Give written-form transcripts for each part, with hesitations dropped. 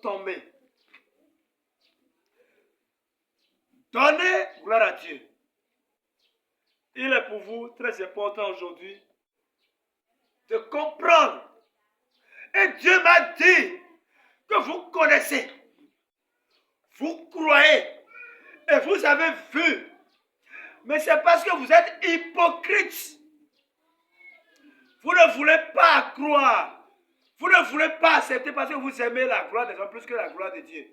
tomber. Donnez gloire à Dieu. Il est pour vous très important aujourd'hui de comprendre. Et Dieu m'a dit que vous connaissez, vous croyez et vous avez vu. Mais c'est parce que vous êtes hypocrite. Vous ne voulez pas croire. Vous ne voulez pas accepter parce que vous aimez la gloire des hommes plus que la gloire de Dieu.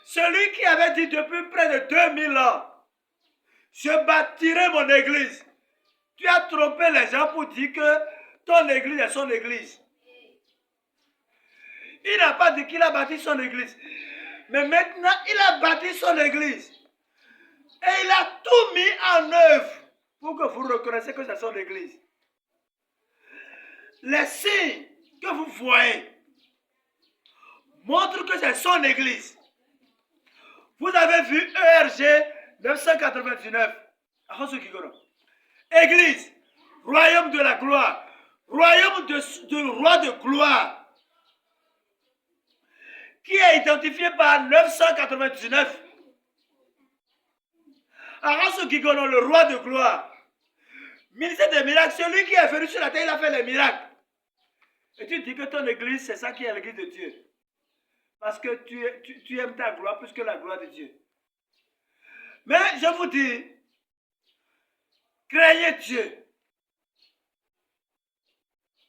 Celui qui avait dit depuis près de 2000 ans, je bâtirai mon église. Tu as trompé les gens pour dire que ton église est son église. Il n'a pas dit qu'il a bâti son église. Mais maintenant, il a bâti son église. Et il a tout mis en œuvre pour que vous reconnaissiez que c'est son église. Les signes que vous voyez montrent que c'est son église. Vous avez vu ERG 999. Église, royaume de la gloire, royaume de roi de gloire, qui est identifié par 999. Le roi de gloire, ministère des miracles, celui qui est venu sur la terre, il a fait les miracles. Et tu dis que ton église, c'est ça qui est l'église de Dieu. Parce que tu aimes ta gloire plus que la gloire de Dieu. Mais je vous dis, craignez Dieu.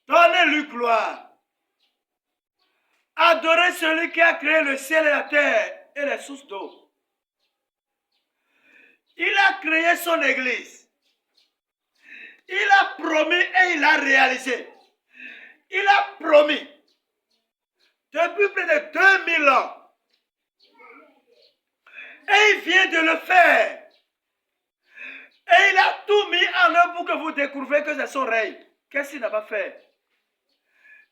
Donnez-lui gloire. Adorez celui qui a créé le ciel et la terre et les sources d'eau. Il a créé son église. Il a promis et il a réalisé. Il a promis depuis près de 2000 ans. Et il vient de le faire. Et il a tout mis en œuvre pour que vous découvriez que c'est son règne. Qu'est-ce qu'il n'a pas fait?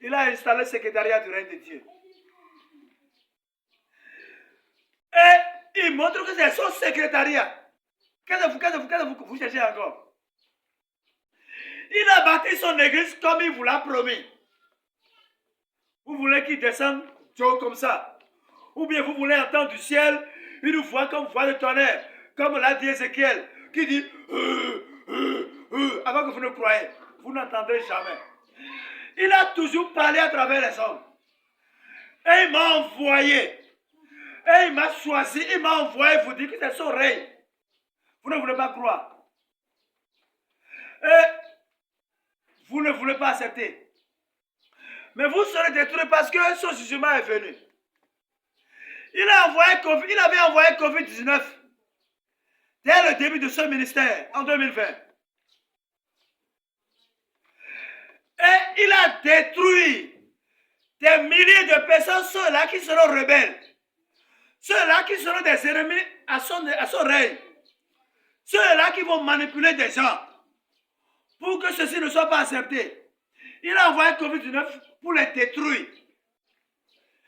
Il a installé le secrétariat du règne de Dieu. Et il montre que c'est son secrétariat. Qu'est-ce que vous cherchez encore? Il a bâti son église comme il vous l'a promis. Vous voulez qu'il descende comme ça? Ou bien vous voulez entendre du ciel une voix comme voix de tonnerre, comme l'a dit Ézéchiel, qui dit avant que vous ne croyez, vous n'entendrez jamais. Il a toujours parlé à travers les hommes. Et il m'a envoyé. Et il m'a choisi, il m'a envoyé vous dire que c'est son règne. Vous ne voulez pas croire. Et vous ne voulez pas accepter. Mais vous serez détruits parce que son jugement est venu. Il avait envoyé COVID-19 dès le début de ce ministère, en 2020. Et il a détruit des milliers de personnes, ceux-là qui seront rebelles. Ceux-là qui seront des ennemis à son règne. Ceux-là qui vont manipuler des gens pour que ceci ne soit pas accepté. Il a envoyé COVID-19 pour les détruire.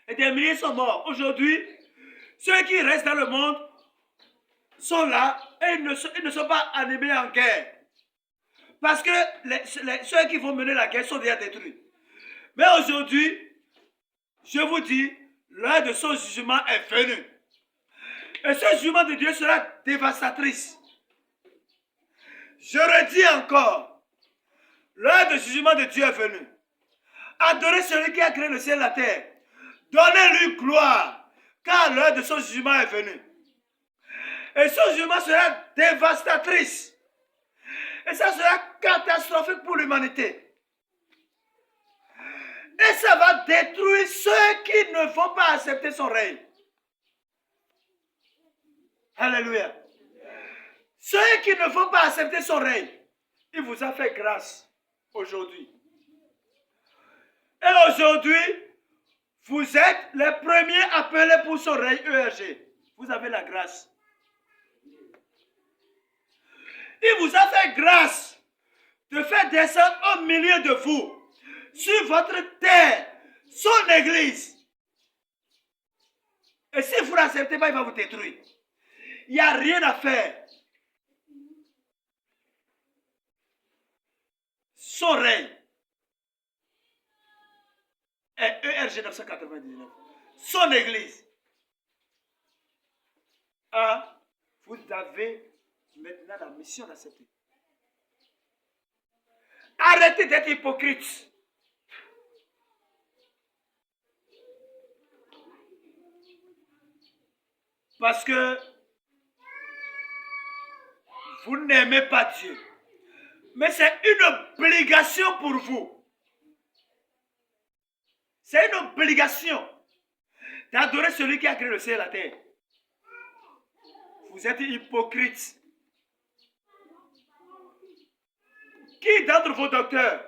Et des milliers sont morts. Aujourd'hui, ceux qui restent dans le monde sont là et ils ne sont pas animés en guerre. Parce que ceux qui vont mener la guerre sont déjà détruits. Mais aujourd'hui, je vous dis, l'heure de son jugement est venue. Et ce jugement de Dieu sera dévastatrice. Je redis encore, l'heure de jugement de Dieu est venue. Adorez celui qui a créé le ciel et la terre. Donnez-lui gloire, car l'heure de son jugement est venue. Et son jugement sera dévastatrice. Et ça sera catastrophique pour l'humanité. Et ça va détruire ceux qui ne vont pas accepter son règne. Alléluia. Ceux qui ne vont pas accepter son règne, il vous a fait grâce aujourd'hui. Et aujourd'hui, vous êtes les premiers appelés pour son règne ERG. Vous avez la grâce. Il vous a fait grâce de faire descendre au milieu de vous, sur votre terre, son église. Et si vous n'acceptez pas, il va vous détruire. Il n'y a rien à faire. Son règne ERG 999. Son église. Ah, vous avez maintenant la mission d'accepter. Arrêtez d'être hypocrite. Parce que vous n'aimez pas Dieu. Mais c'est une obligation pour vous. C'est une obligation d'adorer celui qui a créé le ciel et la terre. Vous êtes hypocrite. Qui d'entre vos docteurs